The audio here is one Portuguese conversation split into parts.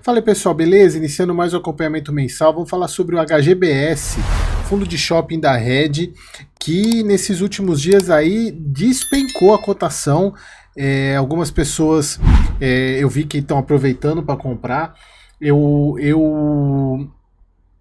Fala aí, pessoal, beleza? Iniciando mais um acompanhamento mensal, vamos falar sobre o HGBS, fundo de shopping da Red, que nesses últimos dias aí despencou a cotação. Algumas pessoas eu vi que estão aproveitando para comprar.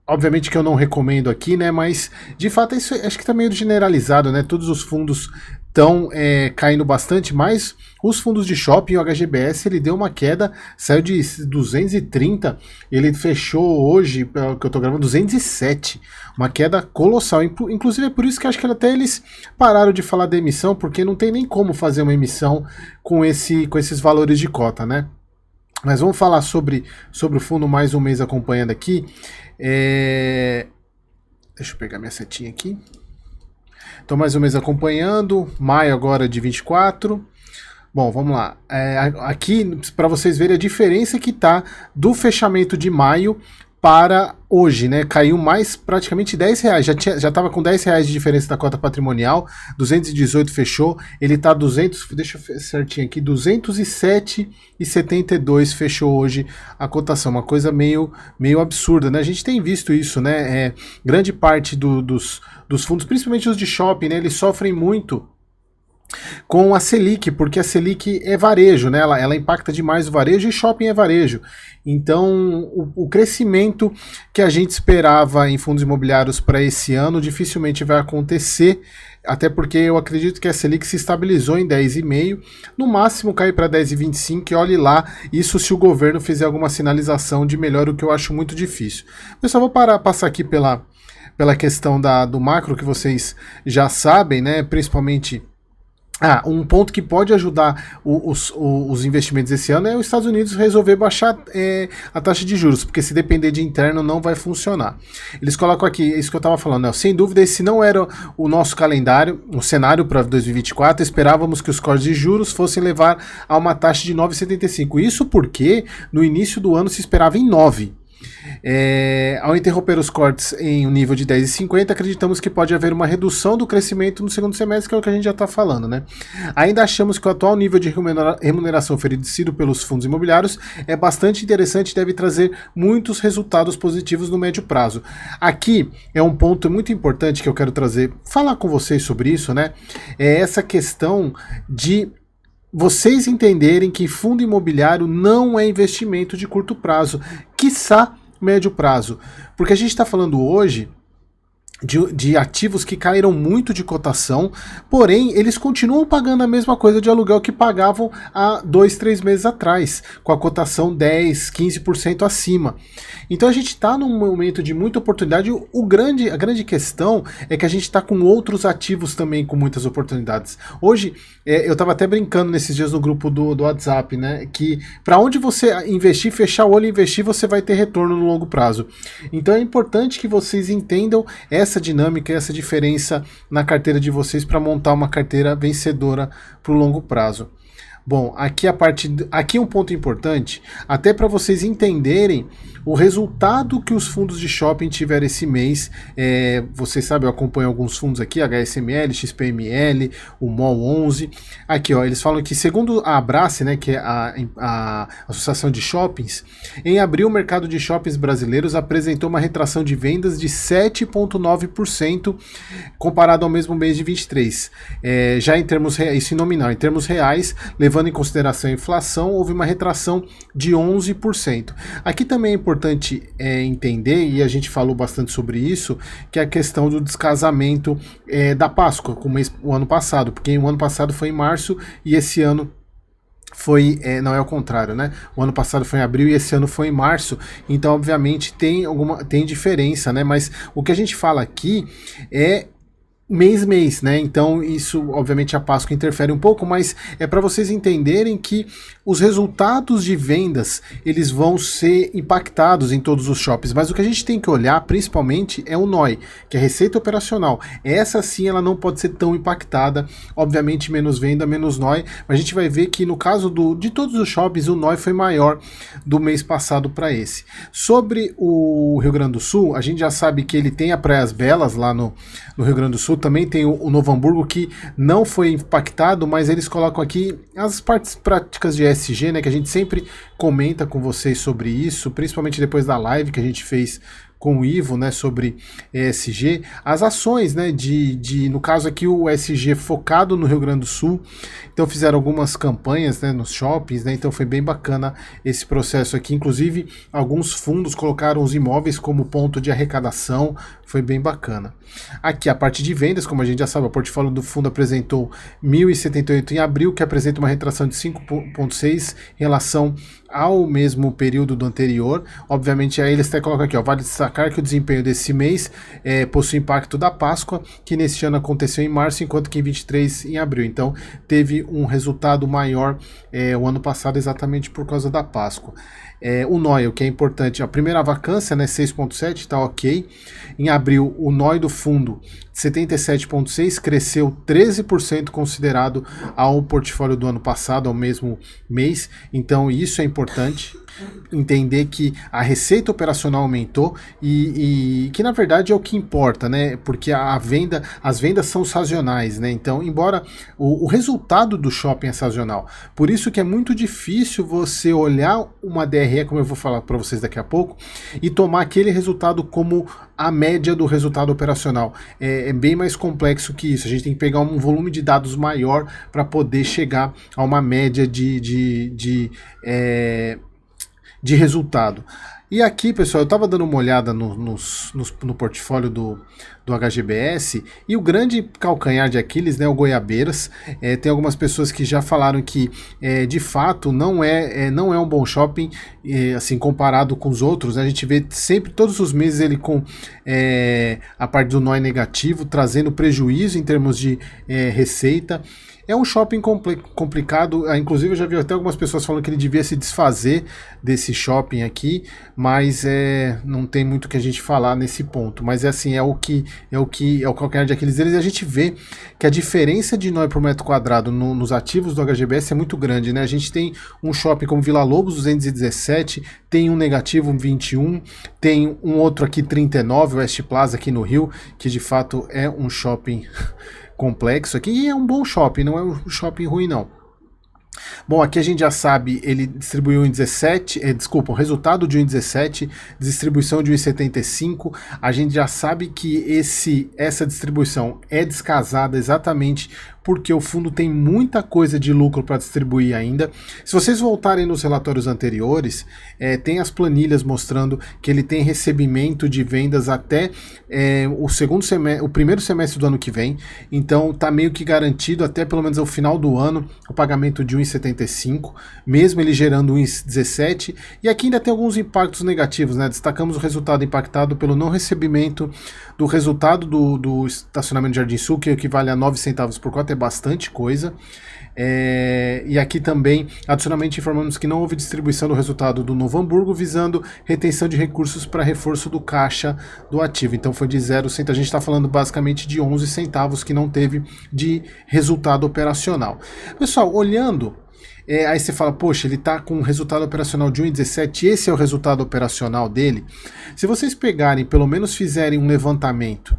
Obviamente que eu não recomendo aqui, né? Mas de fato isso acho que está meio generalizado, né? Todos os fundos estão caindo bastante, mas os fundos de shopping, o HGBS, ele deu uma queda, saiu de 230, ele fechou hoje, que eu estou gravando, 207, uma queda colossal. Inclusive é por isso que acho que até eles pararam de falar da emissão, porque não tem nem como fazer uma emissão com esses valores de cota, né? Mas vamos falar sobre o fundo mais um mês acompanhando aqui. Deixa eu pegar minha setinha aqui. Então, mais um mês acompanhando. Maio agora de 24. Bom, vamos lá. Aqui, para vocês verem a diferença que tá do fechamento de maio para hoje, né? Caiu mais praticamente R$10. Já estava com R$10 de diferença da cota patrimonial. 218 fechou. Ele tá 200, deixa eu ver certinho aqui, 207,72 fechou hoje a cotação. Uma coisa meio absurda, né? A gente tem visto isso, né? Grande parte dos fundos, principalmente os de shopping, né? Eles sofrem muito com a Selic, porque a Selic é varejo, né? Ela impacta demais o varejo e shopping é varejo. Então, o crescimento que a gente esperava em fundos imobiliários para esse ano dificilmente vai acontecer, até porque eu acredito que a Selic se estabilizou em 10,5, no máximo cair para 10,25, e olhe lá, isso se o governo fizer alguma sinalização de melhora, o que eu acho muito difícil. Eu só vou passar aqui pela questão do macro, que vocês já sabem, né? Principalmente um ponto que pode ajudar os investimentos esse ano é os Estados Unidos resolver baixar a taxa de juros, porque se depender de interno não vai funcionar. Eles colocam aqui, isso que eu estava falando, né? Sem dúvida esse não era o nosso calendário, o cenário para 2024, esperávamos que os cortes de juros fossem levar a uma taxa de 9,75, isso porque no início do ano se esperava em 9. Ao interromper os cortes em um nível de 10,50, acreditamos que pode haver uma redução do crescimento no segundo semestre, que é o que a gente já está falando, né? Ainda achamos que o atual nível de remuneração oferecido pelos fundos imobiliários é bastante interessante e deve trazer muitos resultados positivos no médio prazo. Aqui é um ponto muito importante que eu quero falar com vocês sobre isso, né? É essa questão de vocês entenderem que fundo imobiliário não é investimento de curto prazo, quiçá médio prazo. Porque a gente está falando hoje de ativos que caíram muito de cotação, porém eles continuam pagando a mesma coisa de aluguel que pagavam há 2, 3 meses atrás, com a cotação 10, 15% acima. Então a gente está num momento de muita oportunidade. A grande questão é que a gente está com outros ativos também com muitas oportunidades. Hoje, eu estava até brincando nesses dias no grupo do WhatsApp, né, que para onde você investir, fechar o olho e investir, você vai ter retorno no longo prazo. Então é importante que vocês entendam essa dinâmica e essa diferença na carteira de vocês para montar uma carteira vencedora para o longo prazo. Bom, aqui um ponto importante, até para vocês entenderem o resultado que os fundos de shopping tiveram esse mês. Vocês sabem, eu acompanho alguns fundos aqui, HSML, XPML, o MOL 11. Aqui, ó, eles falam que segundo a Abrace, né, que é a Associação de Shoppings, em abril o mercado de shoppings brasileiros apresentou uma retração de vendas de 7,9% comparado ao mesmo mês de 23. Já em termos reais, isso em nominal, em termos reais, levando em consideração a inflação, houve uma retração de 11%. Aqui também é importante entender, e a gente falou bastante sobre isso, que é a questão do descasamento da Páscoa com o ano passado, porque o ano passado foi em março e esse ano não é o contrário, né? O ano passado foi em abril e esse ano foi em março, então obviamente tem diferença, né? Mas o que a gente fala aqui é mês, né? Então isso, obviamente, a Páscoa interfere um pouco, mas é para vocês entenderem que os resultados de vendas, eles vão ser impactados em todos os shoppings, mas o que a gente tem que olhar, principalmente, é o NOI, que é receita operacional. Essa sim, ela não pode ser tão impactada, obviamente, menos venda, menos NOI, mas a gente vai ver que no caso de todos os shoppings, o NOI foi maior do mês passado para esse. Sobre o Rio Grande do Sul, a gente já sabe que ele tem a Praias Belas lá no Rio Grande do Sul, também tem o Novo Hamburgo, que não foi impactado, mas eles colocam aqui as partes práticas de ESG, né, que a gente sempre comenta com vocês sobre isso, principalmente depois da live que a gente fez com o Ivo, né, sobre ESG, as ações, né, no caso aqui o ESG focado no Rio Grande do Sul, então fizeram algumas campanhas, né, nos shoppings, né, então foi bem bacana esse processo aqui, inclusive alguns fundos colocaram os imóveis como ponto de arrecadação, foi bem bacana. Aqui a parte de vendas, como a gente já sabe, o portfólio do fundo apresentou 1.078 em abril, que apresenta uma retração de 5,6 em relação ao mesmo período do anterior. Obviamente aí eles até colocam aqui, ó, vale destacar que o desempenho desse mês possui impacto da Páscoa, que neste ano aconteceu em março, enquanto que em 23 em abril. Então teve um resultado maior o ano passado exatamente por causa da Páscoa. O NOI, o que é importante, a primeira vacância, né, 6,7, tá ok. Em abril, o NOI do fundo, 77,6, cresceu 13% considerado ao portfólio do ano passado, ao mesmo mês. Então isso é importante, entender que a receita operacional aumentou e que na verdade é o que importa, né? Porque as vendas são sazonais, né? Então, embora o resultado do shopping é sazonal, por isso que é muito difícil você olhar uma DRE, como eu vou falar para vocês daqui a pouco, e tomar aquele resultado como a média do resultado operacional. É bem mais complexo que isso. A gente tem que pegar um volume de dados maior para poder chegar a uma média de resultado. E aqui, pessoal, eu estava dando uma olhada no portfólio do HGBS, e o grande calcanhar de Aquiles, né, o Goiabeiras, tem algumas pessoas que já falaram que de fato não é um bom shopping, assim, comparado com os outros. A gente vê sempre, todos os meses, ele com a parte do NOI negativo, trazendo prejuízo em termos de receita. É um shopping complicado, inclusive eu já vi até algumas pessoas falando que ele devia se desfazer desse shopping aqui, mas não tem muito o que a gente falar nesse ponto. Mas é o calcanhar de Aquiles deles, e a gente vê que a diferença de NOI por metro quadrado nos ativos do HGBS é muito grande, né? A gente tem um shopping como Vila Lobos, 217, tem um negativo, 21, tem um outro aqui, 39, o West Plaza aqui no Rio, que de fato é um shopping complexo aqui, e é um bom shopping, não é um shopping ruim não. Bom, aqui a gente já sabe, ele distribuiu em 17, o resultado de 1,17, distribuição de 1,75, a gente já sabe que essa distribuição é descasada exatamente porque o fundo tem muita coisa de lucro para distribuir ainda. Se vocês voltarem nos relatórios anteriores, tem as planilhas mostrando que ele tem recebimento de vendas até o primeiro semestre do ano que vem, então tá meio que garantido até pelo menos ao final do ano o pagamento de 1,75, mesmo ele gerando 1,17, e aqui ainda tem alguns impactos negativos, né? Destacamos o resultado impactado pelo não recebimento do resultado do estacionamento de Jardim Sul, que equivale a 9 centavos por cota, é bastante coisa. E aqui também, adicionalmente, informamos que não houve distribuição do resultado do Novo Hamburgo, visando retenção de recursos para reforço do caixa do ativo. Então foi de 0 centavos, a gente está falando basicamente de 11 centavos que não teve de resultado operacional. Pessoal, olhando, aí você fala, poxa, ele está com um resultado operacional de 1,17, esse é o resultado operacional dele. Se vocês pegarem, pelo menos fizerem um levantamento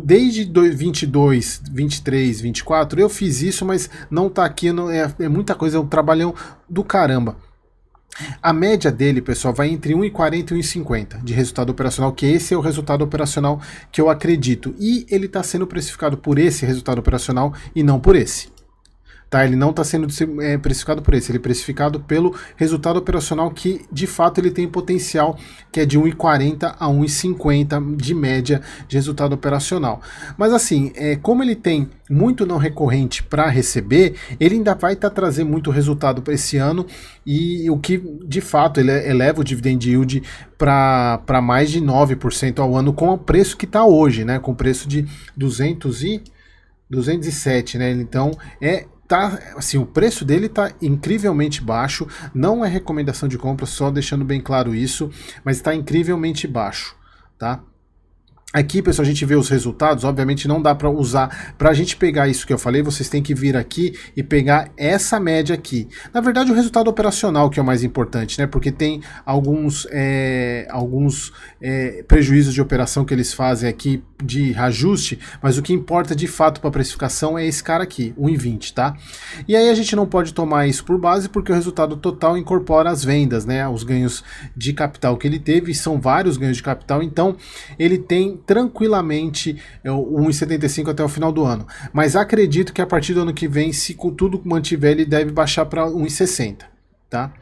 desde 22, 23, 24, eu fiz isso, mas não tá aqui, é muita coisa, é um trabalhão do caramba. A média dele, pessoal, vai entre 1,40 e 1,50 de resultado operacional, que esse é o resultado operacional que eu acredito. E ele está sendo precificado por esse resultado operacional e não por esse. Tá, ele não está sendo precificado por esse, ele é precificado pelo resultado operacional que de fato ele tem potencial, que é de 1,40 a 1,50 de média de resultado operacional. Mas assim, como ele tem muito não recorrente para receber, ele ainda vai trazer muito resultado para esse ano, e o que de fato ele eleva o dividend yield para mais de 9% ao ano com o preço que está hoje, né? Com o preço de 207, né? Então assim, o preço dele está incrivelmente baixo, não é recomendação de compra, só deixando bem claro isso, mas está incrivelmente baixo, tá? Aqui, pessoal, a gente vê os resultados, obviamente não dá para usar, para a gente pegar isso que eu falei, vocês têm que vir aqui e pegar essa média aqui. Na verdade, o resultado operacional que é o mais importante, né? Porque tem alguns prejuízos de operação que eles fazem aqui de reajuste, mas o que importa de fato para a precificação é esse cara aqui, 1,20, tá? E aí a gente não pode tomar isso por base porque o resultado total incorpora as vendas, né? Os ganhos de capital que ele teve, são vários ganhos de capital, então ele tem tranquilamente o 1,75 até o final do ano. Mas acredito que a partir do ano que vem, se tudo mantiver, ele deve baixar para 1,60, tá?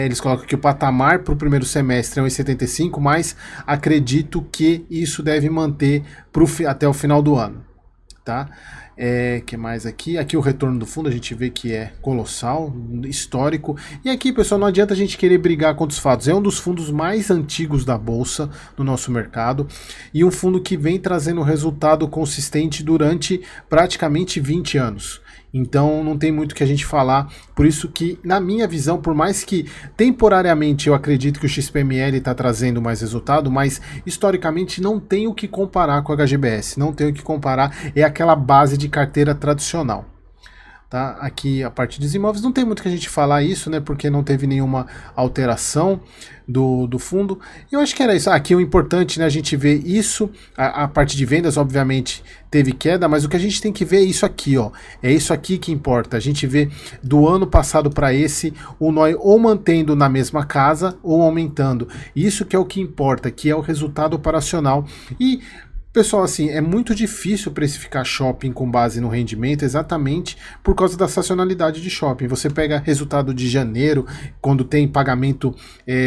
Eles colocam que o patamar para o primeiro semestre é 1,75, mas acredito que isso deve manter até o final do ano, tá? Que mais aqui? Aqui o retorno do fundo a gente vê que é colossal, histórico. E aqui, pessoal, não adianta a gente querer brigar contra os fatos. É um dos fundos mais antigos da Bolsa no nosso mercado e um fundo que vem trazendo resultado consistente durante praticamente 20 anos. Então não tem muito o que a gente falar, por isso que, na minha visão, por mais que temporariamente eu acredito que o XPML está trazendo mais resultado, mas historicamente não tem o que comparar com a HGBS, não tem o que comparar, é aquela base de carteira tradicional. Tá? Aqui a parte dos imóveis, não tem muito que a gente falar isso, né? Porque não teve nenhuma alteração do fundo. Eu acho que era isso. Aqui o importante, né? A gente vê isso, a parte de vendas, obviamente, teve queda, mas o que a gente tem que ver é isso aqui, ó. É isso aqui que importa. A gente vê do ano passado para esse, o NOI ou mantendo na mesma casa ou aumentando. Isso que é o que importa, que é o resultado operacional. E pessoal, assim, é muito difícil precificar shopping com base no rendimento exatamente por causa da sazonalidade de shopping. Você pega resultado de janeiro, quando tem pagamento,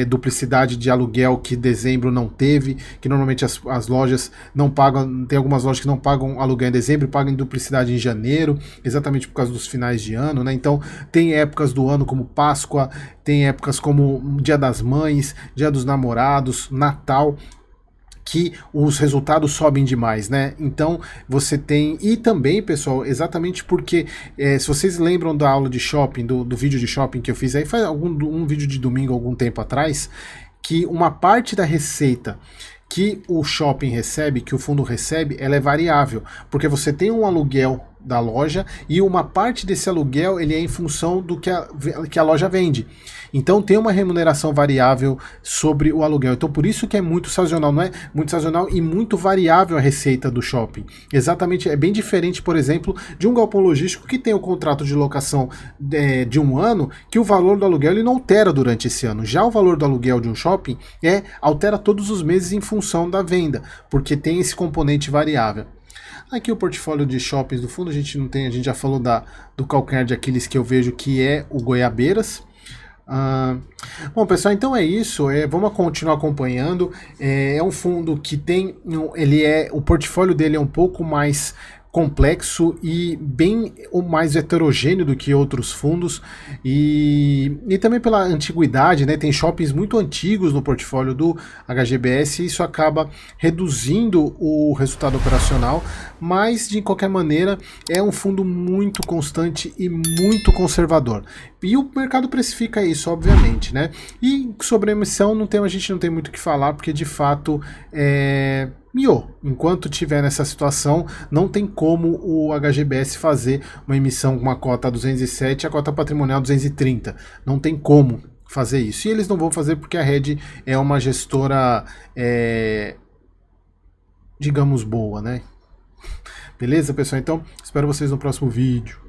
duplicidade de aluguel que dezembro não teve, que normalmente as lojas não pagam, tem algumas lojas que não pagam aluguel em dezembro e pagam em duplicidade em janeiro, exatamente por causa dos finais de ano, né? Então tem épocas do ano como Páscoa, tem épocas como Dia das Mães, Dia dos Namorados, Natal, que os resultados sobem demais, né? Então você tem, e também, pessoal, exatamente porque se vocês lembram da aula de shopping, do vídeo de shopping que eu fiz aí, faz um vídeo de domingo algum tempo atrás, que uma parte da receita que o shopping recebe, que o fundo recebe, ela é variável, porque você tem um aluguel da loja e uma parte desse aluguel ele é em função do que a loja vende. Então tem uma remuneração variável sobre o aluguel. Então por isso que é muito sazonal, não é? Muito sazonal e muito variável a receita do shopping. Exatamente, é bem diferente, por exemplo, de um galpão logístico que tem o contrato de locação de um ano, que o valor do aluguel ele não altera durante esse ano. Já o valor do aluguel de um shopping altera todos os meses em função da venda, porque tem esse componente variável. Aqui o portfólio de shoppings do fundo, a gente já falou do calcanhar de Aquiles que eu vejo que é o Goiabeiras. Bom, pessoal, então é isso. Vamos continuar acompanhando. É um fundo que tem, o portfólio dele é um pouco mais complexo e bem mais heterogêneo do que outros fundos e também pela antiguidade, né? Tem shoppings muito antigos no portfólio do HGBS e isso acaba reduzindo o resultado operacional, mas de qualquer maneira é um fundo muito constante e muito conservador. E o mercado precifica isso, obviamente, né? E sobre a emissão a gente não tem muito o que falar, porque de fato enquanto tiver nessa situação, não tem como o HGBS fazer uma emissão com uma cota 207 e a cota patrimonial 230. Não tem como fazer isso. E eles não vão fazer porque a Red é uma gestora, digamos, boa, né? Beleza, pessoal? Então, espero vocês no próximo vídeo.